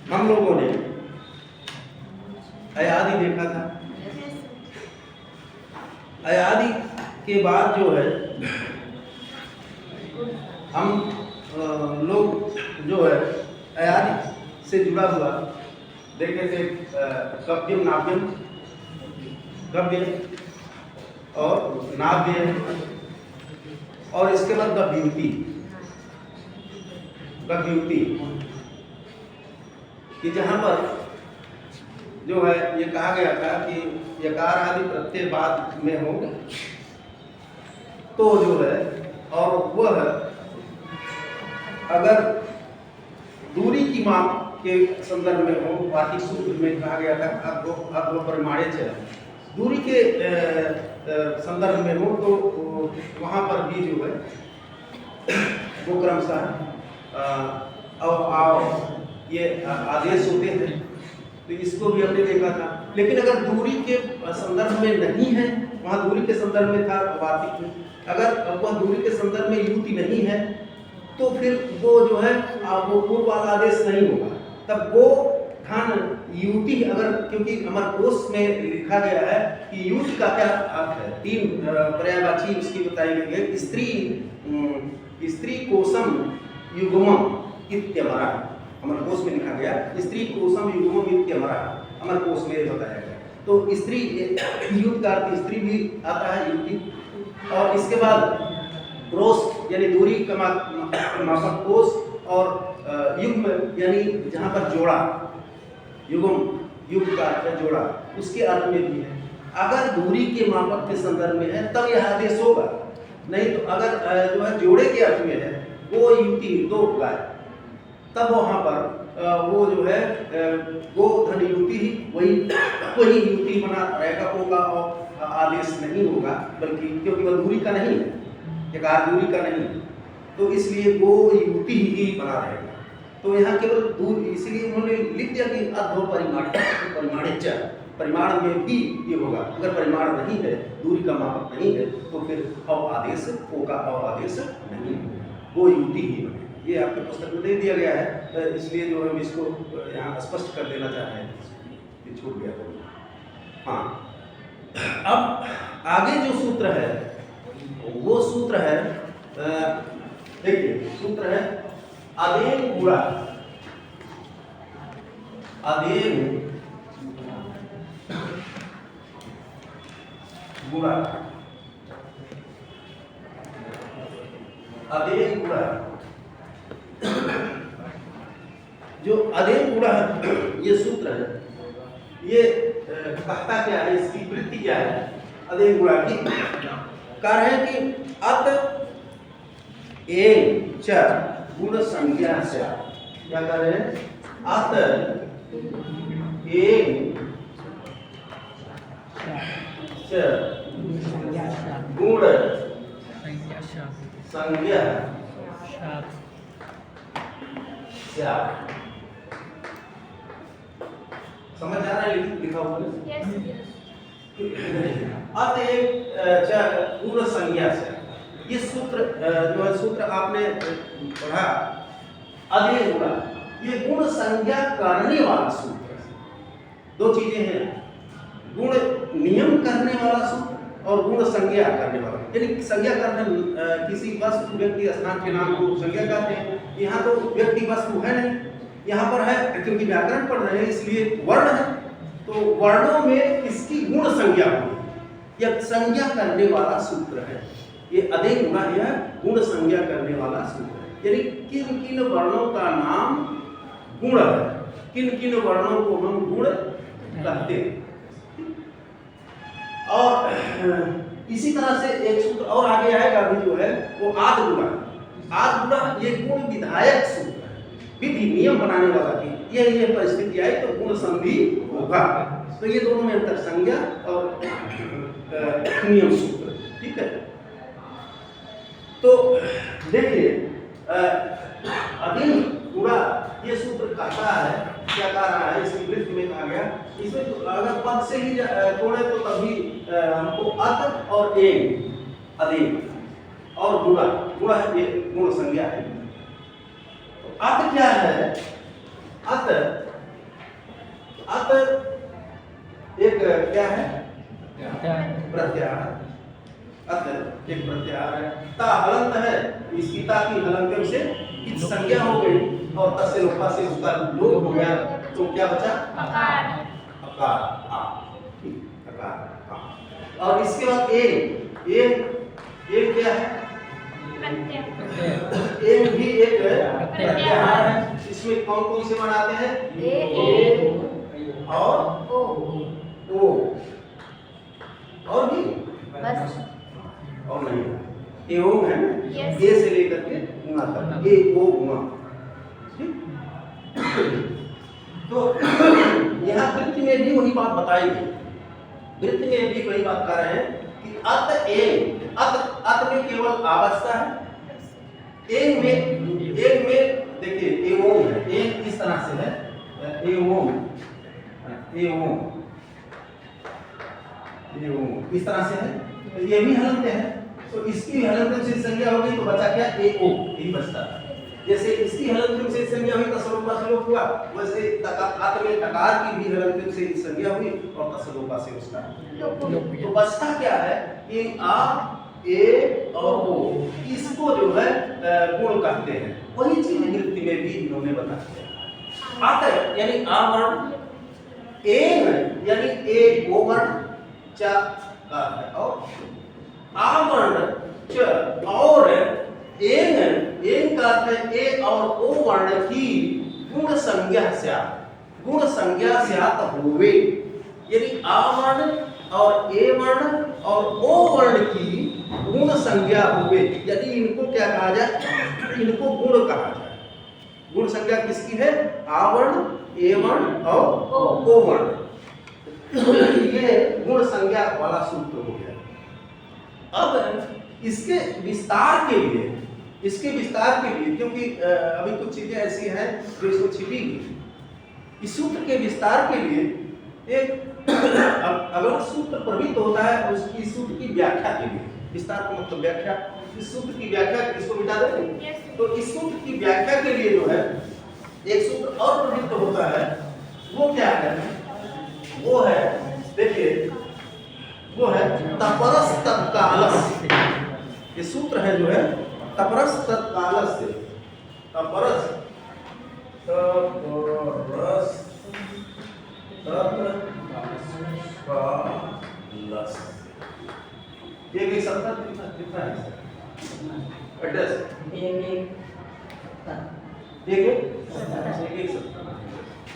हम लोगों ने अयादि देखा था। अयादि के बाद जो है हम लोग जो है अयादि से जुड़ा हुआ देखे थे कव्यम नाव्यम, गव्य और नाव्य, और इसके बाद गव्युति। गव्युति कि जहाँ पर जो है ये कहा गया था कि यकार आदि प्रत्यय बाद में हो तो जो है, और वह अगर दूरी की माप के संदर्भ में हो, वार्तिक सूत्र में कहा गया था अग्र परिमाणे च, दूरी के संदर्भ में हो तो वहाँ पर भी जो है वो क्रमशः आओ ये आदेश होते हैं। तो इसको भी हमने देखा था। लेकिन अगर दूरी के संदर्भ में नहीं है, वहाँ दूरी के संदर्भ में था वार्तिक में, अगर वह दूरी के संदर्भ में युति नहीं है तो फिर वो जो है वो पूर्व वाला आदेश नहीं होगा। तब वो धन युति, अगर क्योंकि हमारे कोश में लिखा गया है कि युति का क्या अर्थ है, तीन पर्यायवाची उसकी बताई गई है। स्त्री कोशम युग्मम इत्यमरा, अमर कोश में लिखा गया स्त्री कोशम युग्मम इत्यमरा, अमर कोश में बताया गया। तो स्त्री युक्त का अर्थ स्त्री भी आता है, युक्ति। और इसके बाद क्रोश यानी दूरी का मापक कोश, और युग्म यानी जहाँ पर जोड़ा, युग्म युग का अर्थ है जोड़ा, उसके अर्थ में भी है। अगर दूरी के मापक के संदर्भ में है तब यह आदेश होगा, नहीं तो अगर जो है जोड़े के अर्थ में है, वो युक्ति दो गाय, तब वहाँ पर वो जो है वो धन युक्ति ही वही युक्ति बना रहेगा, होगा और आदेश नहीं होगा, बल्कि क्योंकि वह दूरी का नहीं है, यकार दूरी का नहीं है, तो इसलिए वो युक्ति ही बना रहेगा। तो यहाँ केवल दूर, इसीलिए उन्होंने लिख दिया कि अध्व परिमाणिच, परिमाण में भी ये होगा। अगर परिमाण नहीं है, दूरी का मापक नहीं है, तो फिर अव आदेश होगा, अव आदेश नहीं होगा, वो युक्ति ही बनेगा। ये आपके पुस्तक में दे दिया गया है, इसलिए जो हम इसको यहाँ स्पष्ट कर देना चाह रहे हैं, ये छूट गया था। हाँ, अब आगे जो सूत्र है वो सूत्र है, देखिए सूत्र है अदेन गुणा, अदेन गुणा, अदेन गुणा। जो अदेन गुणा ये सूत्र है, ये कहता क्या है, इसकी वृत्ति क्या है? अदेन गुणा की कार्य है कि अत एन च गुण संज्ञा से, क्या कर रहे हैं? अत एन च गुण संज्ञा समझ आ रहा है लिखा हुआ है? अत एक गुण संज्ञा से, ये सूत्र जो है सूत्र आपने पढ़ा, अदेन गुणा, ये गुण संज्ञा करने वाला सूत्र है। दो चीजें हैं, गुण नियम करने वाला सूत्र और गुण संज्ञा करने वाला। यानी संज्ञा करने किसी वस्तु व्यक्ति स्थान के नाम को संज्ञा कहते हैं। यहाँ तो व्यक्ति वस्तु है नहीं, यहाँ पर है क्योंकि व्याकरण पढ़ रहे हैं इसलिए वर्ण है, तो वर्णों में इसकी गुण संज्ञा होगी। यह संज्ञा करने वाला सूत्र है, ये अदेन गुणा, यह गुण संज्ञा करने वाला सूत्र है। यानी किन किन वर्णों का नाम गुण है, किन किन वर्णों को हम गुण कहते हैं। और इसी तरह से एक सूत्र और आगे आएगा भी जो है वो आद गुणा। आद गुणा ये गुण विधायक सूत्र है, विधि नियम बनाने वाला की ये परिस्थिति आई तो गुण संधि होगा। तो ये दोनों में अंतर, संज्ञा और नियम सूत्र, ठीक है। तो देखिए अदेन गुणा ये सूत्र कहता है, क्या कह रहा है, इसकी वृत्ति में कहा गया, इसमें तो अगर पद से ही तोड़े तो तभी हमको अत और एन, अदेन और गुणा, गुणा है ये गुण संज्ञा है। तो अत क्या है? अत अत एक क्या है? प्रत्याहार। अत एक प्रत्याहार है। ता हलंत है, इसकी ता की हलंत से इच संज्ञा हो गई और त से लोपा से उसका लोप हो गया, तो क्या बचा? अकार। अकार, हाँ ठीक, अकार, हाँ। और इसके बाद ए क्या है? ए भी एक प्रत्याहार है। इसमें कौन कौन से वर्ण आते हैं? ए और ओ। और भी बस और नहीं, एवं है ना, ए से लेकर के गुणा तक, ए ओ गुणा। तो यहाँ वृत्ति में भी वही बात बताई गई। वृत्ति में भी वही बात कर रहे हैं कि अत में केवल अवस्था है। एक में देखिए एवं है, एक इस तरह से है, एवं इस तरह से है, तो ये भी हलंत है, तो इसकी हलंत से संज्ञा हो गई तो बचा क्या? ए ओ, यही बचता है। जैसे इसकी हलंत से संज्ञा हुई तसलोपा से लोप हुआ, वैसे अत में टकार की भी हलंत से संज्ञा हुई और तसलोपा से उसका लोप। तो बचता क्या है? कि आ ए और ओ, इसको जो है गुण कहते हैं। वही चीज वृत्ति में भी इन्होंने बता दिया। आकर यानी आ वर्ण, ए यानी ए ओ वर्ण च का है, और आ वर्ण च और एन का अर्थ है ए और ओ वर्ण की गुण संज्ञा स्यात् होवे। यदि आ वर्ण और ए वर्ण और ओ वर्ण की गुण संज्ञा होवे, यदि इनको क्या कहा जाए? इनको गुण कहा जाए। गुण संज्ञा किसकी है? आ वर्ण, ए वर्ण और ओ वर्ण। ये गुण संज्ञा वाला सूत्र हो गया। अब इसके विस्तार के लिए क्योंकि अभी कुछ चीजें ऐसी हैं जो इसको छिपी गई, इस सूत्र के विस्तार के लिए एक अगला सूत्र प्रवृत्त होता है, उसकी सूत्र की व्याख्या के लिए। विस्तार का मतलब व्याख्या। इस सूत्र की व्याख्या इसको मिटा देंगे। तो इस सूत्र की व्याख्या के लिए जो है एक सूत्र और प्रवृत्त होता है, वो क्या है? वो है, देखिए, वो है तपरस तत्कालस। ये सूत्र है जो है तपरस तत्कालस से, तपरस तत्कालस। ये भी शब्द कितना है? एड्रेस एक शब्द।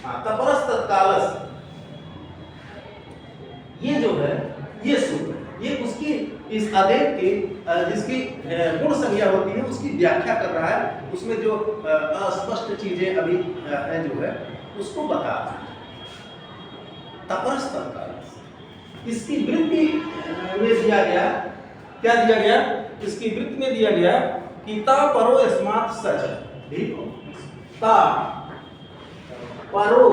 हाँ, तपरस तत्कालस, ये जो है ये सूत्र, ये उसकी इस आदेश की जिसकी गुण संज्ञा होती है उसकी व्याख्या कर रहा है। उसमें जो अस्पष्ट चीजें अभी है जो है उसको बता रहा है। तपरस तत्कालस, इसकी वृत्ति में दिया गया, क्या दिया गया? इसकी वृत्ति में दिया गया कि ता परो अस्मात् सच, ठीक हो, ता परो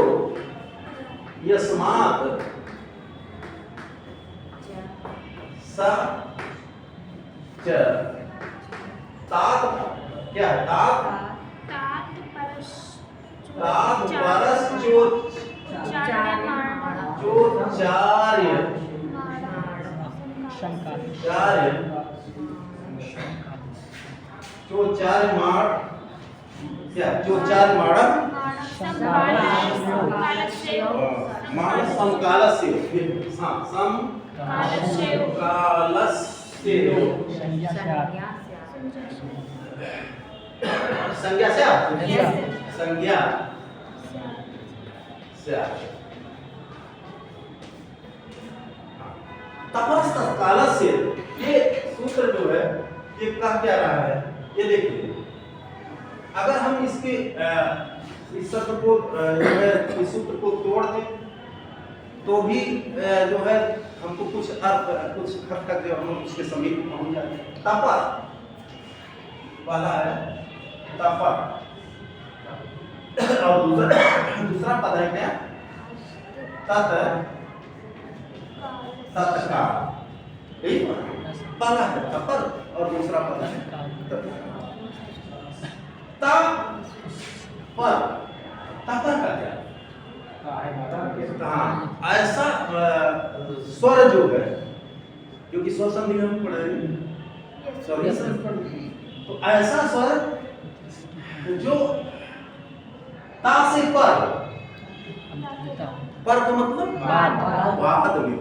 यस्मात् स च, तात क्या है? तात परस जो चार्य जो चार्य माण क्या? जो चार्य माणम मानस संकालस्य, हाँ, संकालस्य संज्ञा से तपरस तत्कालस्य, ये सूत्र जो है ये कह क्या रहा है? ये देखिए, अगर हम इसके इस शब्द को जो है इस सूत्र को तोड़ दें तो भी जो है हमको कुछ अर्थ कुछ हद तक जो हम उसके समीप पहुंच जाते हैं। तपर वाला है तपर, और दूसरा पद है क्या? तत्काल। पहला है तपर और दूसरा पद है तपर। तपर का क्या? हाँ, ऐसा स्वर जो है, क्योंकि स्वर संधि हम पढ़ रहे हैं, स्वर संधि, तो ऐसा स्वर जो ता से पर का मतलब बाद में,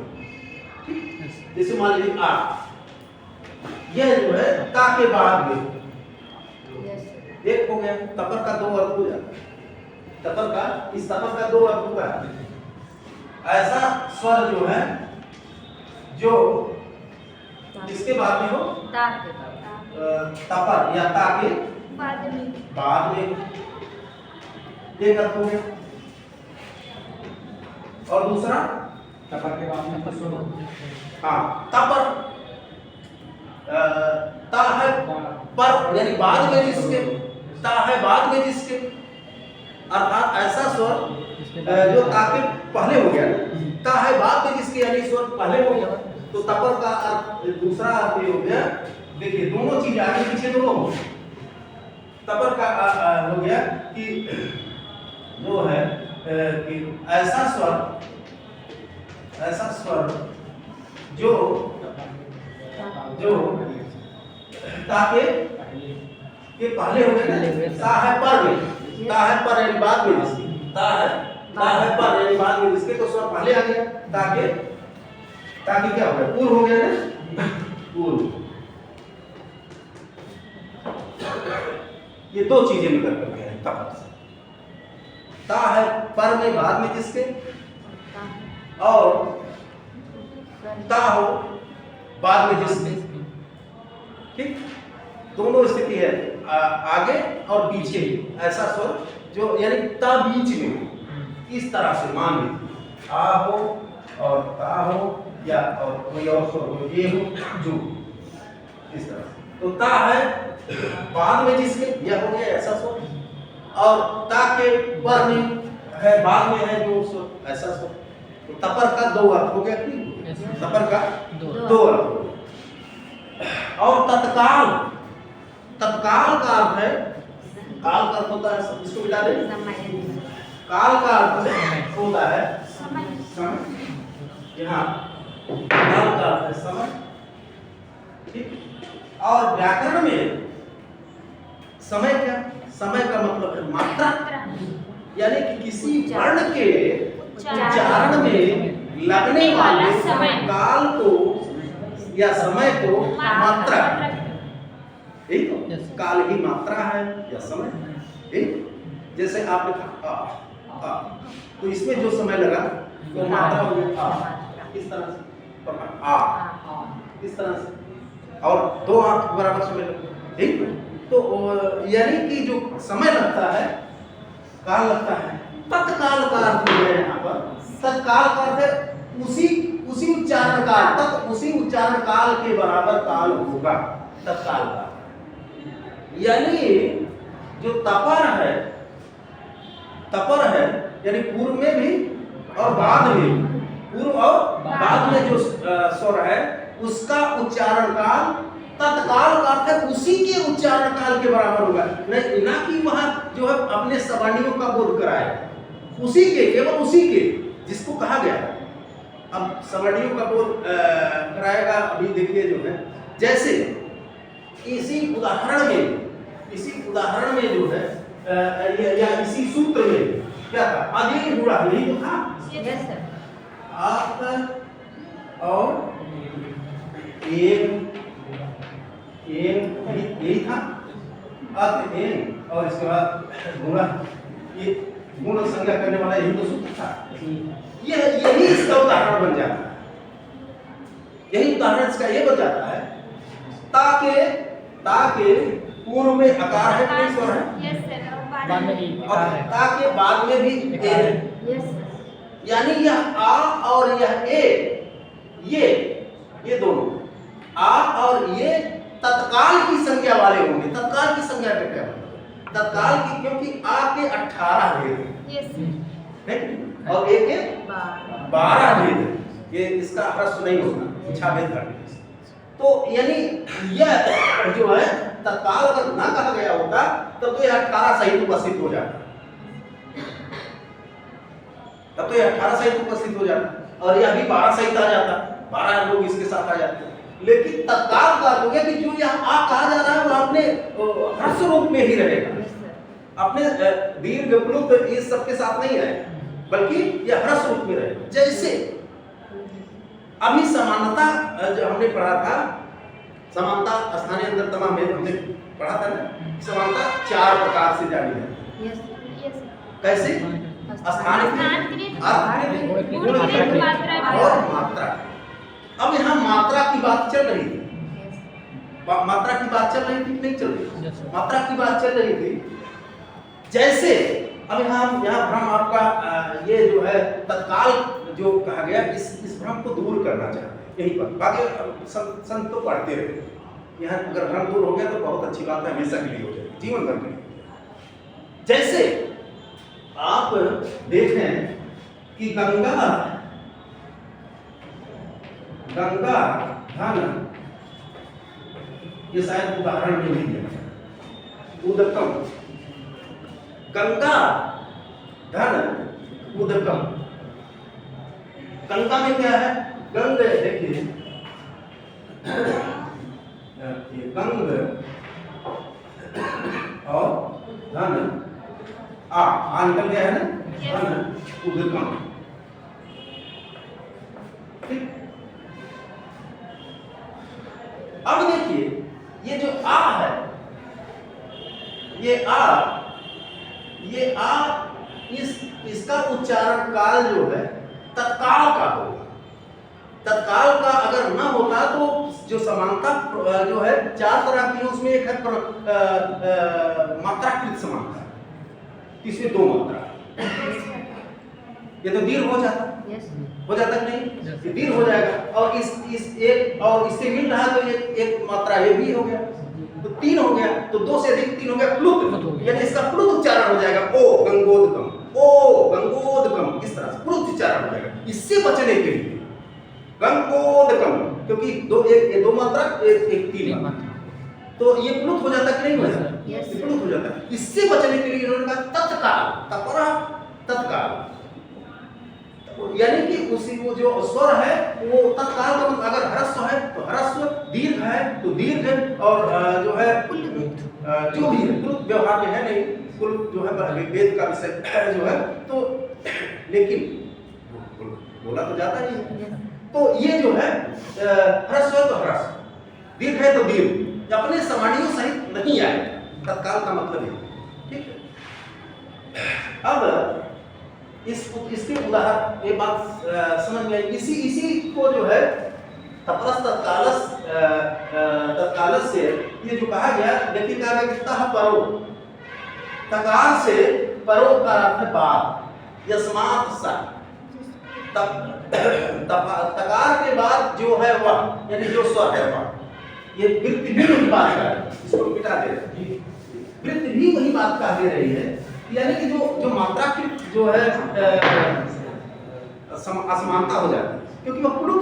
जैसे मान लीजिए आ, यह जो है ता के बाद में एक हो गया, तपर का दो अर्थ हो जाता है, तपर का, इस तपर का दो अर्थ होता है। ऐसा स्वर जो है जो किसके बाद में हो, तपर या ता के बाद में, एक अर्थ हो गया। और दूसरा तपर के बाद में हाँ, तपर ता है पर यानी बाद में जिसके, ता है बाद में जिसके, अर्थात ऐसा स्वर जो ता के पहले हो गया, ता है बाद में जिसके, यानी स्वर पहले हो गया, तो तपर का अर्थ दूसरा अर्थ ये हो गया। देखिए दोनों चीज आगे पीछे दोनों हो, तपर का हो गया कि जो है कि ऐसा स्वर जो ताके के पहले हो गए ना, ता है पर में, ता है पर यानी बाद में जिसके, ता है पर यानी बाद में जिसके, तो स्वर पहले आ गया, ताके क्या हो गया, पूर्व हो गया ना, पूर्व। ये दो चीजें निकल कर गए तपर से, ता है पर में बाद में जिसके, और ता हो बाद में जिसके, ठीक, दोनों स्थिति है आगे और पीछे, ऐसा स्वर जो यानी ता बीच में, इस तरह से मान लीजिए आ हो और ता हो, या और कोई और स्वर हो, ये हो, जो इस तरह से, तो ता है बाद में जिसके, यह हो गया ऐसा स्वर, और ता के पर में है, बाद में है जो स्वर, ऐसा स्वर, तो तपर का दो अर्थ हो गया, तपर का दो अर्थ हो गया। और तत्काल का अर्थ है, काल का अर्थ होता है, इसको मिटा दें, काल का अर्थ होता है समय, यहाँ काल का अर्थ है समय, ठीक। और व्याकरण में समय क्या, समय का मतलब है मात्रा, यानी कि किसी वर्ण के उच्चारण में लगने वाले काल को या समय को मात्रा, ठीक, काल ही मात्रा है या समय, ठीक। जैसे आपने कहा तो इसमें जो समय लगा वो मात्रा हो गया, इस तरह से, और इस तरह से, और दो आंख बराबर समय लगा, ठीक। तो यानी कि जो समय लगता है, काल लगता है, तत्काल का अर्थ है यहाँ पर, तत्काल का अर्थ है उसी उच्चारण काल तक, उसी उच्चारण काल के बराबर काल होगा तत्काल का, यानी जो तपर है यानी पूर्व में भी और बाद में, पूर्व और बाद में जो स्वर है उसका उच्चारण काल तत्काल का अर्थ है उसी के उच्चारण काल के बराबर होगा, नहीं ना कि वहां जो है अपने सवर्णियों का बोध कराए, उसी के, केवल उसी के जिसको कहा गया। अब सवर्णियों का बोध कराएगा, अभी देखिए जो है, जैसे इसी उदाहरण में जो है या इसी सूत्र में क्या था, आदि जुड़ा नहीं तो था, आप और यही था, और इसके बाद गुणा, ये गुण संज्ञा करने वाला यही तो सूत्र था, यही इसका उदाहरण बन जाता है, यही उदाहरण इसका ये बन जाता है। ताके पूर्व में आकार है, कोई स्वर है, और ताके बाद में भी ए है, यानी यह आ और यह ए, ये दोनों आ और ये तत्काल की संज्ञा वाले होंगे। तत्काल की संज्ञा का क्या मतलब, तत्काल की, क्योंकि आ के 18 भेद है और ए के 12 भेद, ये इसका ह्रस्व नहीं होगा, 6 भेद करने, तो यानी यह जो है तत्काल अगर ना कहा गया होता तब तो यह 18 सही उपस्थित हो जाता, तब तो ये 18 सहित उपस्थित हो जाता और ये अभी 12 सहित आ जाता, 12 लोग इसके साथ आ जाते। लेकिन तत्काल का हो गया कि जो यहाँ आ कहा जा रहा है वो अपने ह्रस्व रूप में ही रहेगा, अपने दीर्घ प्लुत इस सबके साथ नहीं रहेगा, बल्कि यह ह्रस्व रूप में रहेगा। जैसे अभी समानता जो हमने पढ़ा था, समानता स्थानीय अंतरतमा में हमने पढ़ा था ना, समानता 4 प्रकार से जानी है। कैसे? स्थानीय, और मात्रा। अब यहाँ मात्रा की बात चल रही थी, मात्रा की बात चल रही थी, नहीं चल रही? मात्रा की बात चल रही थी। जैसे अब यहाँ भ्रम आपका ये जो है तत्काल जो कहा गया, इस भ्रम को दूर करना चाहते हैं, यही बात। बाकी संत तो पढ़ते रहे, यहाँ अगर भ्रम दूर हो गया तो बहुत अच्छी बात है, हमेशा के लिए हो जाएगी, जीवन भर के लिए। जैसे आप देखें कि गंगा धन, ये शायद उदाहरण में नहीं है, उदकम, गंगा धन उदकम। गंगा में क्या है? गंग, देखिए गंग और धन, आ निकल गया है ना, धन उदकम। ठीक, अब देखिए ये जो आ है, ये आ इसका उच्चारण काल जो है तत्काल का होगा। तत्काल का अगर ना होता तो जो समानता जो है 4 तरह की, उसमें एक है मात्राकृत समानता, इसमें 2 मात्रा, ये तो दीर्घ हो जाता, हो जाता कि नहीं? ये दीर्घ हो जाएगा। और इस एक और इससे मिल रहा तो एक मात्रा ये भी हो गया, तो 3 हो गया, तो 2 से अधिक 3 हो गया, प्लुत, यानी इसका प्लुत उच्चारण हो जाएगा, ओ गंगोदकम, ओ गंगोदकम, इस तरह से प्लुत उच्चारण हो जाएगा। इससे बचने के लिए गंगोदकम, क्योंकि दो मात्रा, एक 3 मात्रा, तो ये प्लुत हो जाता कि नहीं हो जाता? ये प्लुत हो जाता। इससे बचने के लिए इन्होंने कहा तत्काल, तपरा तत्काल, यानी कि उसी वो जो स्वर है वो तत्काल का, अगर ह्रस्व है तो ह्रस्व, दीर्घ है तो दीर्घ, और जो है जो भी है कुल व्यवहार में है नहीं, कुल जो है वेद का विषय जो है, तो लेकिन बोला तो जाता ही है। तो ये जो है ह्रस्व है तो ह्रस्व, दीर्घ है तो दीर्घ, अपने समानियों सहित नहीं आए, तत्काल का मतलब है। ठीक है, अब इसके उदाहरण, ये बात समझ में आई। इसी को जो है तपरस तत्कालस से ये जो कहा गया, देखिए कहा गया कि तह परो, तकार से परो का अर्थ है बाद, यस्मात् सा, तकार के बाद जो है वह, यानी जो स्वर है वह, ये वृत्ति भी वही बात कर, इसको मिटा दे रही है, वृत्ति भी वही बात कह दे रही है, यानी कि जो मात्रा की जो है असमानता हो जाती है, क्योंकि वह प्लुत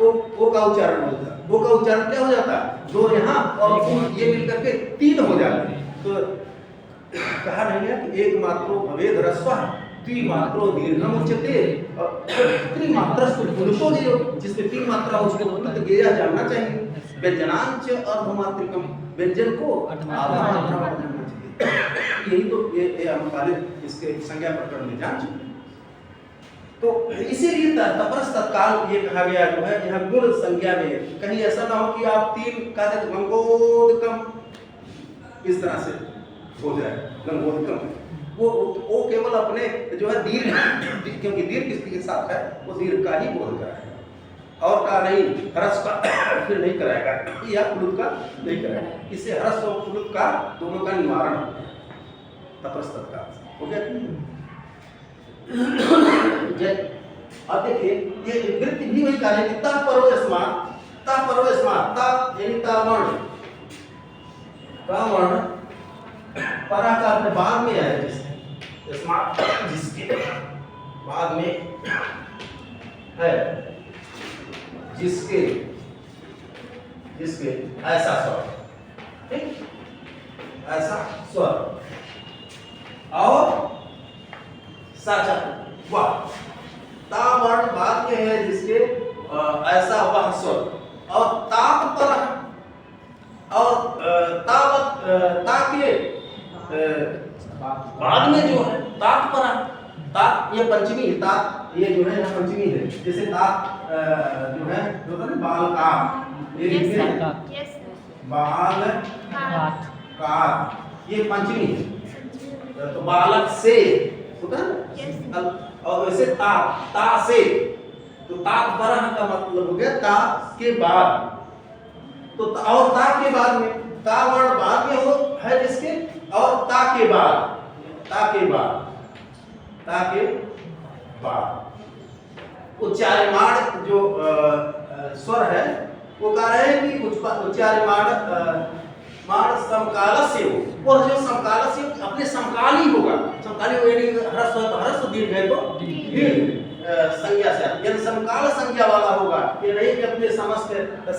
ओ का उच्चारण होता है, वो का उच्चारण क्या हो जाता है, 2 यहाँ और ये मिलकर के 3 हो जाते हैं। तो कहा नहीं है कि एक मात्रो भवेद ह्रस्वः त्रिमात्रो दीर्घम उच्यते, और त्रिमात्रस्तु पुरुषो जो जिसमें 3 मात्रा उसको प्लुत गेया जानना चाहिए। व्यंजनांच अर्धमात्रिकम, व्यंजन को आधा मात्रा में जानना चाहिए। यही तो ये हम पहले इसके संज्ञा प्रकरण में जान चुके। तो इसीलिए तपरस तत्काल ये कहा गया जो है, यह गुण संज्ञा में, कहीं ऐसा ना हो कि आप 3 कहते तो गंगोदकम इस तरह से हो जाए, गंगोदकम, वो केवल अपने जो है दीर्घ, क्योंकि दीर्घ किसके के साथ है, वो दीर्घ का ही बोध कराएगा, और का नहीं, ह्रस्व का फिर नहीं कराएगा, या प्लुत का नहीं कराएगा। इससे ह्रस्व और प्लुत का दोनों का निवारण तपरस तत्काल हो गया। अब देखिए ये वृत्ति भी वही कार्य, तः परो यस्मात्, तः परो यस्मात्, ता यानी तावर्ण, तावर्ण परा का अर्थ बाद में आया, जिसके यस्मात् जिसके बाद में है, जिसके जिसके ऐसा स्वर, ठीक, ऐसा स्वर, और साचा वाह। ता वर्ण बाद में है जिसके ऐसा वह स्वर और तात पर और ता के बाद में जो है तात पर तात ये पंचमी है, तात ये जो है यहाँ पंचमी है। जैसे तात जो है जो है ना बाल का ये लिखते हैं बाल का ये पंचमी है। तो बालक से होता है ना और वैसे ता से तो तात बरह का मतलब हो गया ता के बाद। तो और ता के बाद में ता वर्ण बाद में हो है जिसके और ता के बाद उच्चार्यमाण जो स्वर है वो कह रहे हैं कि उच्चार्यमाण माण समकालस्य हो। और जो समकालस्य अपने समकाल ही होगा। समकाली हो यानी ह्रस्व हो तो ह्रस्व, दीर्घ है तो दीर्घ संज्ञा से यानी समकाल संज्ञा वाला होगा। ये नहीं कि अपने समस्त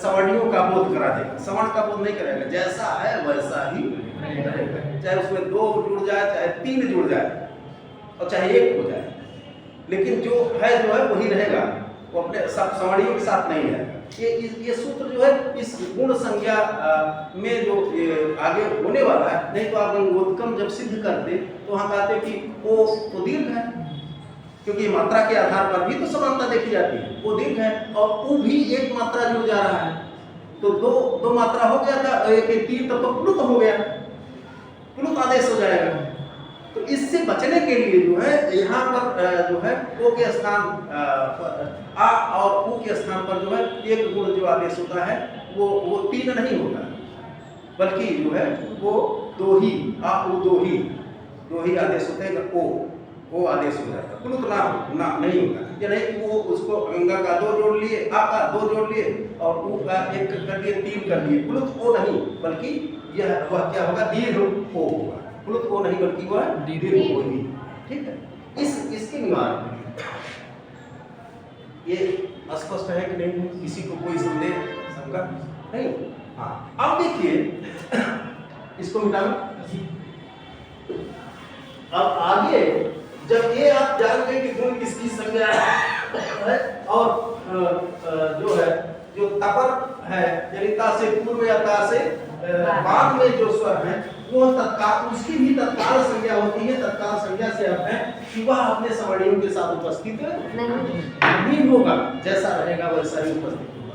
सवर्णियों का बोध करा देगा, सवर्ण का बोध नहीं करेगा, जैसा है वैसा ही रहेगा। चाहे उसमें 2 जुड़ जाए चाहे 3 जुड़ जाए और चाहे 1 हो जाए, लेकिन जो है वही रहेगा, वो अपने सब सवर्णियों के साथ नहीं रहेगा। ये सूत्र जो है इस गुण संज्ञा में जो आगे होने वाला है। नहीं तो आप उत्कम जब सिद्ध करते तो वहाँ कहते कि वो तो दीर्घ है, क्योंकि मात्रा के आधार पर भी तो समानता देखी जाती है। वो दीर्घ है और वो भी एक मात्रा जुड़ जा रहा है, तो दो मात्रा हो गया था, एक 3 तब तो प्लुत हो गया, प्लुत आदेश हो जाएगा। तो इससे बचने के लिए जो है यहाँ पर जो है ओ के स्थान आ और उ के स्थान पर जो है एक गुण जो आदेश होता है वो 3 नहीं होता, बल्कि जो है वो 2 ही आ उ 2 ही आदेश होते हैं। वो आदेश हो जाता है, प्लुत ना नहीं होता। ये नहीं कि वो उसको अंगा का 2 जोड़ लिए, आ का 2 जोड़ लिए और उ का 1 कर दिए, 3 कर दिए, प्लुत ओ नहीं, बल्कि यह वह क्या होगा दीर्घ ओ होगा। प्लुत ओ नहीं बल्कि वह दीर्घ ओ ही। ठीक है, इसके निवारण ये स्पष्ट है कि नहीं? किसी को कोई संदेह शंका नहीं? हाँ, अब देखिए इसको मिटाना। अब आगे जब ये आप जान गए कि गुण किसकी संज्ञा है और जो है जो तपर है यानी ता से पूर्व या ता से बाद में जो स्वर है वो तत्काल उसकी भी तत्काल संज्ञा होती है। तत्काल संज्ञा से अर्थ है कि वह अपने सवर्णियों के साथ उपस्थित नहीं होगा, जैसा रहेगा वैसा ही उपस्थित होगा।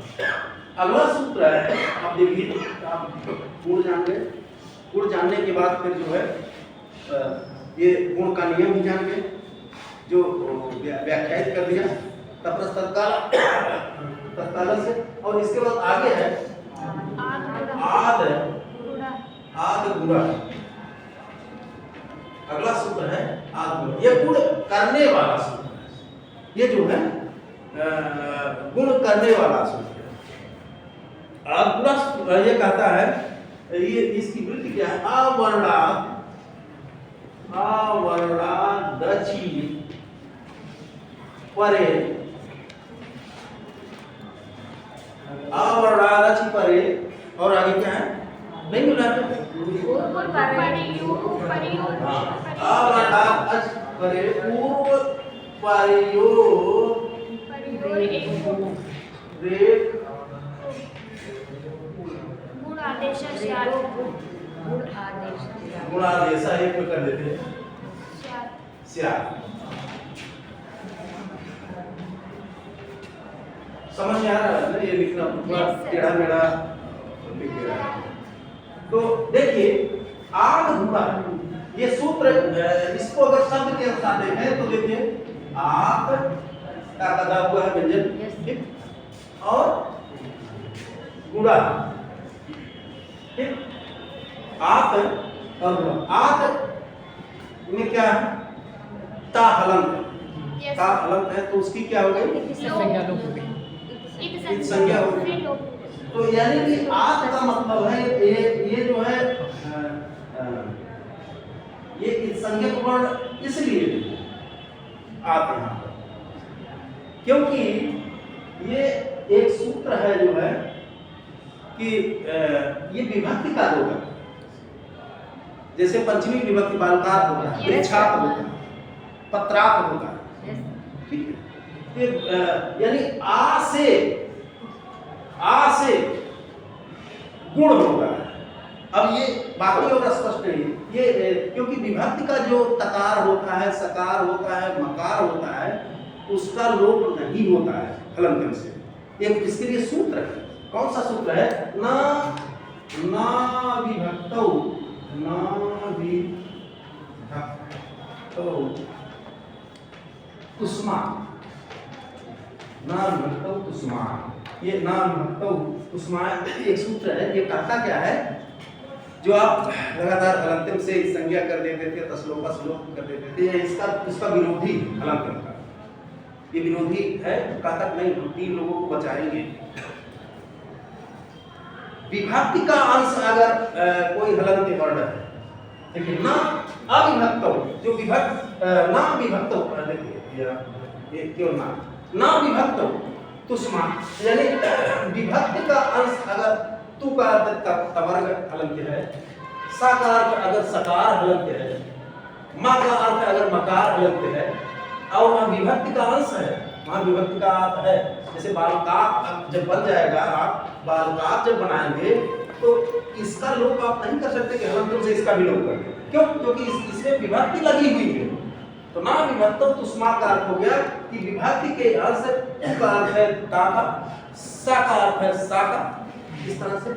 अगला सूत्र है, आप देखिए, आप गुण जान गए। गुण जानने के बाद फिर जो है ये गुण का नियम भी जान गए, जो व्याख्यायित कर दिया तत्काल से। और इसके बाद आगे है आद गुणा। अगला सूत्र है आद गुण। ये गुण करने वाला सूत्र है, ये जो है गुण करने वाला सूत्र है। आद गुणा ये कहता है, ये इसकी वृत्ति क्या है? अवर्णादचि परे, अवर्णादचि परे और आगे क्या है? नहीं मिला अवर्णादचि परे पूर्व परियो गुणादेश एक में कर देते हैं समझ में आ रहा है ना? ये लिखना पूरा टेढ़ा मेढ़ा लिख रहा है। तो देखिए आद गुणा ये सूत्र, इसको अगर शब्द के अनुसार देखें तो देखिए आद का कदा हुआ है व्यंजन, ठीक, और गुणा, ठीक, आत और आत में क्या है? ता हलंत, ता हलंत है तो उसकी क्या हो गई? संज्ञा हो गई। तो यानी कि आत का मतलब है ये जो है ये संज्ञक वर्ण इसलिए आत यहाँ पर, क्योंकि ये एक सूत्र है जो है कि ये विभक्ति का होगा। जैसे पंचमी विभक्ति बालकार होता है, छात्र होता है, पत्रात होता है, ठीक है। यानी आ से गुण होता है। अब ये बाकी और स्पष्ट नहीं, ये क्योंकि विभक्ति का जो तकार होता है, सकार होता है, मकार होता है, उसका लोप नहीं होता है हलंत से। एक इसके लिए सूत्र है। कौन सा सूत्र है? ना विभक्तौ तुष्मा, ना विभक्तौ तुष्मा। ये ना विभक्तौ तुष्मा एक सूत्र है। ये कहता क्या है? जो आप लगातार हलंत से संज्ञा कर देते थे, तस्लोका श्लोक कर देते थे, इसका विरोधी हलंत का ये विरोधी है। कहता नहीं, हम 3 लोगों को बचाएंगे। विभक्ति का अंश अगर कोई हलंत वर्ण है, देखिए ना अविभक्त, जो विभक्त ना विभक्त, देखिए ये क्यों ना विभक्त तुष्मा, यानी विभक्ति का अंश अगर तू का अर्थ तवर्ग हलंत है, सा का अर्थ अगर सकार हलंत है, मा का अर्थ अगर मकार हलंत है, और वहाँ विभक्ति का अंश है, वहाँ विभक्ति का अर्थ है। जैसे बालकात जब बन जाएगा, आप बालकात जब बनाएंगे तो इसका लोप आप नहीं कर सकते कि हलंत से इसका भी लोप कर दें। क्यों? क्योंकि इसमें विभक्ति लगी हुई है। तो ना विभक्त तुष्मा का अर्थ हो गया कि विभक्ति के अंश का अर्थ है ताका, सा का अर्थ है साका, इस तरह से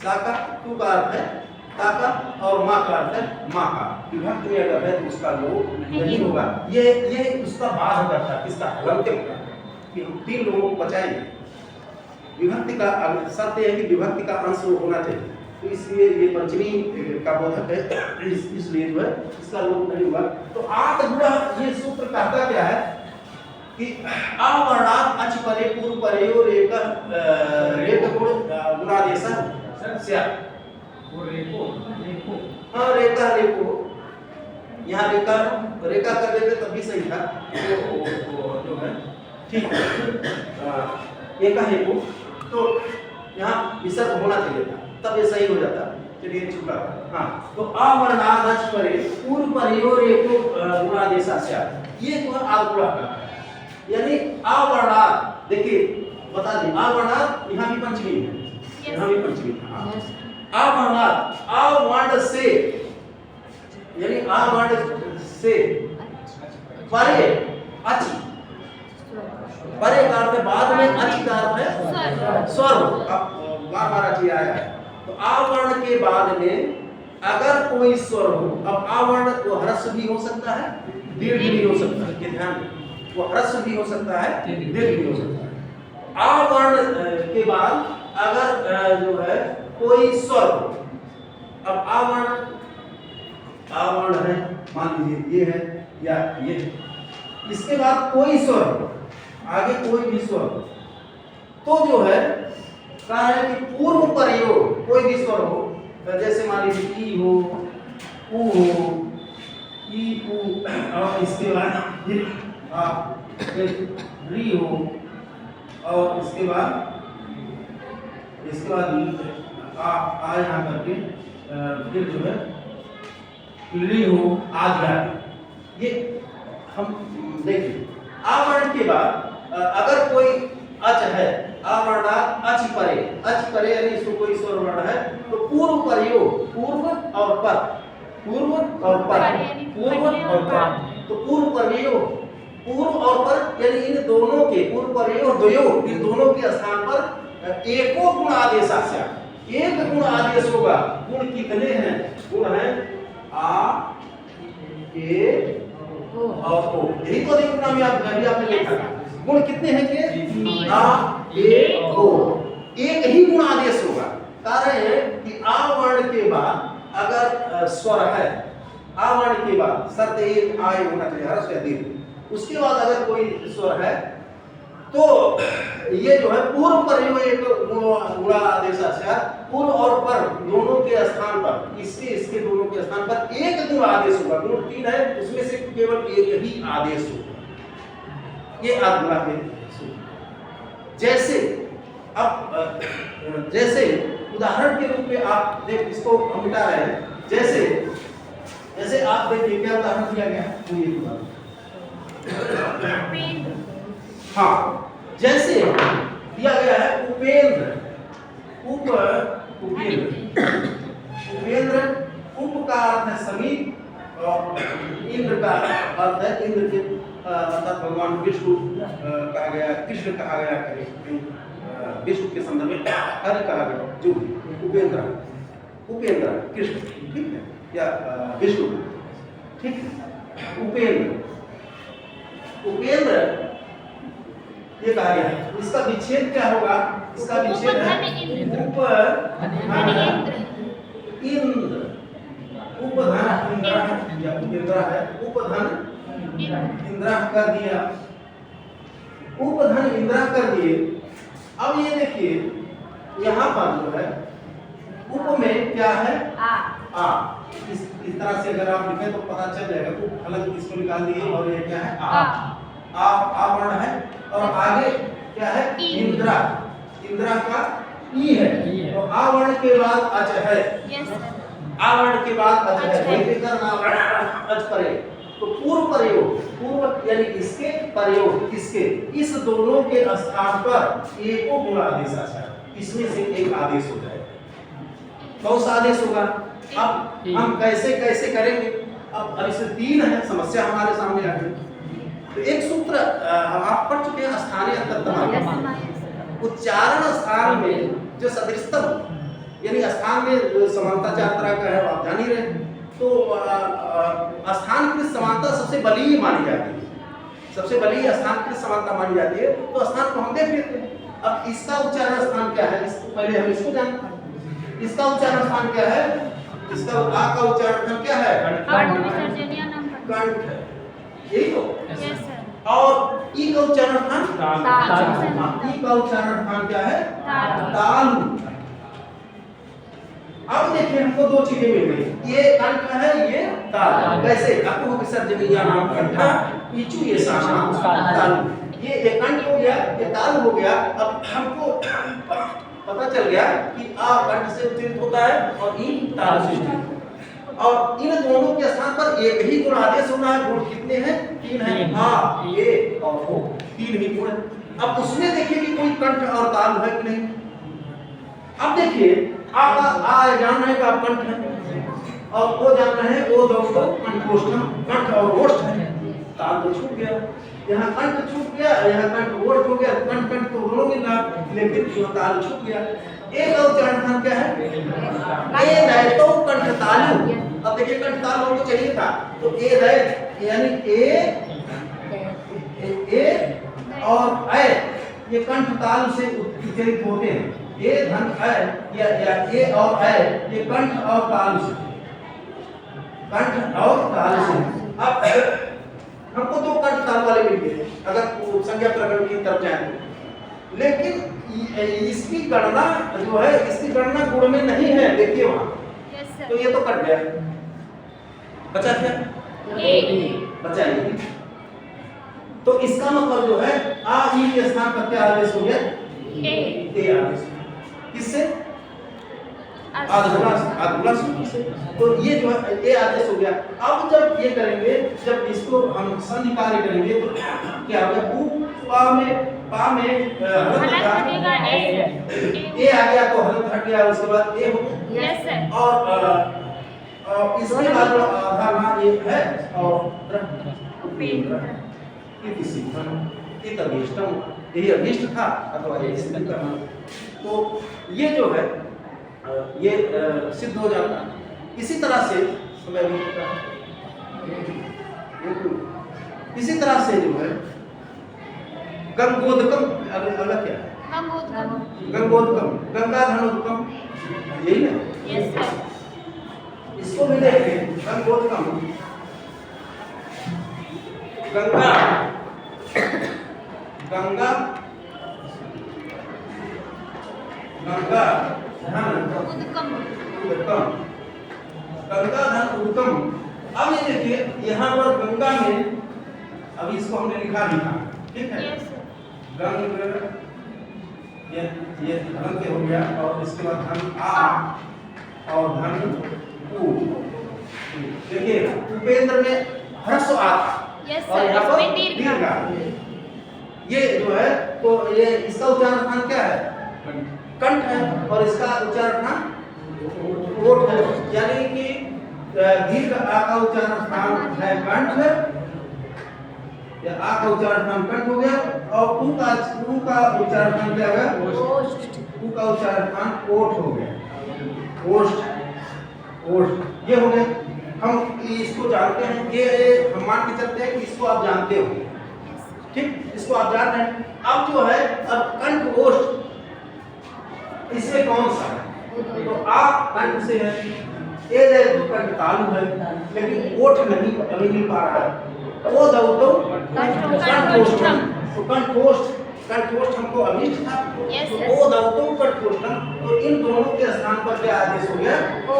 साका, तू का अर्थ है ताका, और माँ का अर्थ है माका। विभक्ति में अगर है तो उसका लोप नहीं होगा। ये उसका बाध करता है, इसका हलंत का, कि हम 3 लोगों को बचाएंगे। विभक्ति का शर्त है कि विभक्ति का अंश होना चाहिए, तो इसलिए ये पंचमी का बोधक है, इसलिए जो है इसका लोप नहीं हुआ। तो आत गुणा, ये सूत्र कहता क्या है कि अवर्णात् अच परे पूर्व परेयो रेक गुण गुणादेश स्यात्। हाँ, रेको यहाँ रेका कर देते तब भी सही था, जो है ठीक है। एक हेको तो यहाँ विसर्ग होना चाहिए था, तब ये सही हो जाता। चलिए चुका। हाँ, तो अवर्णात् अच परे पूर्व परेयो रेको गुणादेश स्यात्, ये जो है आगुणा का है। यानी अवर्णात्, देखिए बता दें, अवर्णात् यहाँ भी पंचमी है, यहाँ भी पंचमी है। हाँ, अवर्णात्, अवर्ण से, यानी अवर्ण से परे अच, परे का अर्थ है बाद में, अच का अर्थ है स्वर। अब बार अच आया है, तो अवर्ण के बाद में अगर कोई स्वर हो, अब अवर्ण वो ह्रस्व भी हो सकता है, दीर्घ भी हो सकता है, ये ध्यान दें, वो ह्रस्व भी हो सकता है, दीर्घ भी हो सकता है। अवर्ण के बाद अगर जो है कोई स्वर हो, अब अवर्ण है, मान लीजिए ये है या ये है, इसके बाद कोई स्वर हो, आगे कोई भी स्वर हो, तो जो है कहा है कि पूर्व प्रयोग कोई भी स्वर हो, जैसे मान लीजिए ई हो, ऊ हो, ई ऊ, और इसके बाद री हो, और इसके बाद आ यहाँ करके फिर जो है ली हो, आदि। ये हम देखिए, आवर्ण के बाद अगर कोई अच है, अवर्णात् अच परे यानी इसको कोई स्वर वर्ण है, तो पूर्व प्रयोग, पूर्व और पर, तो पूर्व प्रयोग, पूर्व और पर यानी इन दोनों के, पूर्व प्रयोग द्वयो, इन दोनों के स्थान पर एको गुण आदेश आस्या, एक गुण आदेश होगा। गुण कितने हैं? गुण है आ, ए और ओ, यही तो देखना भी आपने लिखा। गुण कितने हैं के? आ, ए, ओ, एक ही गुण आदेश होगा। कारण है कि आ वर्ण के बाद अगर स्वर है, आ वर्ण के बाद शर्त एक आय होना चाहिए, ह्रस्व या दीर्घ। उसके बाद अगर कोई स्वर है तो ये जो है पूर्व प्रयोग एक गुणा आदेश आस्या, पूर्व और पर दोनों के स्थान पर, इसके दोनों के स्थान पर एक गुण आदेश होगा। गुण 3 है, उसमें से केवल एक ही आदेश होगा। ये आगुणा के सूत्र। जैसे अब जैसे उदाहरण के रूप में आप देख, इसको हम मिटा रहे हैं। जैसे आप देखिए क्या उदाहरण दिया गया है, हाँ, जैसे दिया गया है उपेंद्र, उपेंद्र, उप का अर्थ है समीप और इंद्र का अर्थ है इंद्र के अर्थात भगवान विष्णु कहा गया, कृष्ण कहा गया, विष्णु के संदर्भ में हरि कहा गया, जो उपेंद्र, उपेंद्र कृष्ण, ठीक है, या विष्णु, ठीक है। उपेंद्र, उपेंद्र ये कहा गया, इसका विच्छेद क्या होगा? इसका विच्छेद है इंद्र, उपधन इंद्र या इंद्र है, उपधन इंद्र कर दिया, उपधन इंद्र कर दिए। अब ये देखिए यहाँ पर जो है उप में क्या है? आ। इस तरह से अगर आप लिखें तो पता चल जाएगा। उप अलग इसको निकाल दिए और ये क्या है? आ वर्ण है और आगे क्या है? इंद्रा, इंद्रा का ई है, तो आ वर्ण के बाद अच है, आ वर्ण के बाद अच है, अच परे, तो पूर्व प्रयोग, पूर्व यानी इसके प्रयोग, इसके इस दोनों के स्थान पर एको गुण आदेश आ जाए, इसमें से एक आदेश हो जाए। कौन सा आदेश होगा? अब हम कैसे कैसे करेंगे? अब इसमें तीन है समस्या हमारे सामने आ गई। तो एक सूत्र आप पढ़ चुके हैं, स्थानीय अंतर्तम, उच्चारण स्थान में जो सदृशतम यानी स्थान में समानता चार तरह का है, आप जान ही रहे। तो स्थान की समानता सबसे बलीय मानी जाती है, सबसे बलीय स्थान की समानता मानी जाती है। तो स्थान को हम देख लेते हैं। अब इसका उच्चारण स्थान क्या है? इसको पहले हम इसको जानते हैं। इसका उच्चारण स्थान क्या है? इसका आ का उच्चारण स्थान क्या है? कंठ है, यही तो। और ई का उच्चारण स्थान, ई का उच्चारण स्थान क्या है? तालु। अब देखिए हमको दो चीजें मिल गई, ये कंठ है, ये ताल। कैसे? आपको विसर्जनीय नाम कंठा, इचु ये साना तालु। ये कंठ हो गया, ये ताल हो गया। अब हमको पता चल गया कि आ कंठ से उच्चारित होता है और ई ताल से उच्चारित, और इन दोनों के स्थान पर एक ही गुण आदेश होना है। गुण कितने हैं? तीन हैं, आ, ए और ओ, तीन ही गुण। अब उसमें देखिए कि कोई कंठ और ताल है कि नहीं। अब देखिए आ जानना है कि आप कंठ है, और वो जानना है वो दोस्तों कंठोष्ठम, कंठ और ओष्ठ है। ताल तो छूट गया, यहाँ कंठ छूट गया, यहाँ कंठ ओष्ठ हो गया। कंठ कंठ तो दोनों मिल रहा, लेकिन ताल छूट गया। ए का उच्चारण स्थान क्या है? ए दैतो कंठ तालु। अब देखिए कंठ ताल हमको चाहिए था, तो ए दैत यानी ए और ऐ ये कंठ ताल से उच्चारित होते हैं। ए धन ऐ या ए और ऐ ये कंठ और ताल से, कंठ और ताल से। अब हमको दो कंठ ताल वाले मिल गए अगर संज्ञा प्रकरण की तरफ जाए, लेकिन इसकी गणना जो है, इसकी गणना गुण में नहीं है। देखिए वहां, तो ये तो कट गया, बचा क्या? बचा ए। तो इसका मतलब जो है आ ई के स्थान पर क्या आदेश हो गया? ए आदेश। किससे? आधुला से। तो ये जो है ए आदेश हो गया। अब जब ये करेंगे, जब इसको हम संधि कार्य करेंगे तो क्या होगा? पा में ए आ गया तो हलत हट गया, उसके बाद ए हो गया। और इसके बाद आधार ये है और किसी यही अभिष्ट था अथवा ये सिद्ध करना। तो ये जो है ये सिद्ध हो जाता है। इसी तरह से इसी तरह से जो है गंगोदकम अलग क्या है? गंगोदकम, गंगा धनोदकम, यही ना? इसको भी देखें, गंगोदकम, गंगा गंगा गंगा धन उदकम, गंगा धन उदकम। अब ये देखिए यहाँ पर गंगा में, अभी इसको हमने लिखा भी था, ठीक है? गंग ये धन के हो गया, और इसके बाद धन आ और धन उ। देखिए उपेंद्र में ह्रस्व आ था, Yes, और sir, यहाँ पर इसमें दीर्घ। दीर्घ। ये जो है तो ये इसका उच्चारण स्थान क्या है? कंठ है और इसका उच्चारण स्थान ओठ है, यानी कि दीर्घ आ का उच्चारण स्थान है कंठ है, या आ का उच्चारण स्थान कंठ हो गया, और ऊ का उच्चारण स्थान क्या हो गया? ओष्ठ। ऊ का उच्चारण स्थान ओठ हो गया, ओष्ठ ओष्ठ ये हो गए। हम इसको जानते हैं, ये हम मान के चलते हैं कि इसको आप जानते हो, ठीक, इसको आप जान रहे हैं। अब जो है अब कंठ ओष्ठ इसमें कौन सा है? तो आ कंठ से है, ए है तो कंठ तालु है, लेकिन ओठ नहीं अभी मिल पा रहा है। ओ दो तो कंठोष्ठम, तो कंठोष्ठ हमको अभिष्ट था, Yes, तो yes. ओ दो तो कंठोष्ठम, तो इन दोनों के स्थान पर क्या आदेश हो गया? ओ।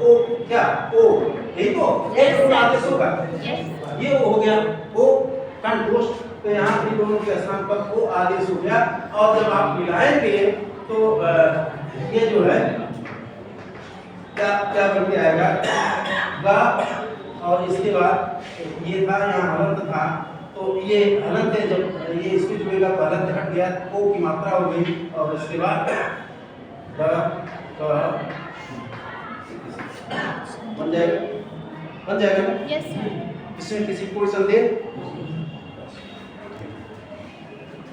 ओ क्या? ओ, यही तो एक Yes, आदेश होगा, Yes. ये हो गया ओ कंठोष्ठ, तो यहाँ भी दोनों के स्थान पर ओ आदेश हो गया। और जब आप मिलाएंगे तो ये जो है क्या क्या बन के आएगा? गा, और इसके बाद ये था यहाँ हलंत था, तो ये हलंत है, जब ये स्पीच होएगा तो हलंत हट गया, ओ की मात्रा हो गई, और इसके बाद बन जाएगा ना? Yes, sir. इसमें किसी कोई संदेह?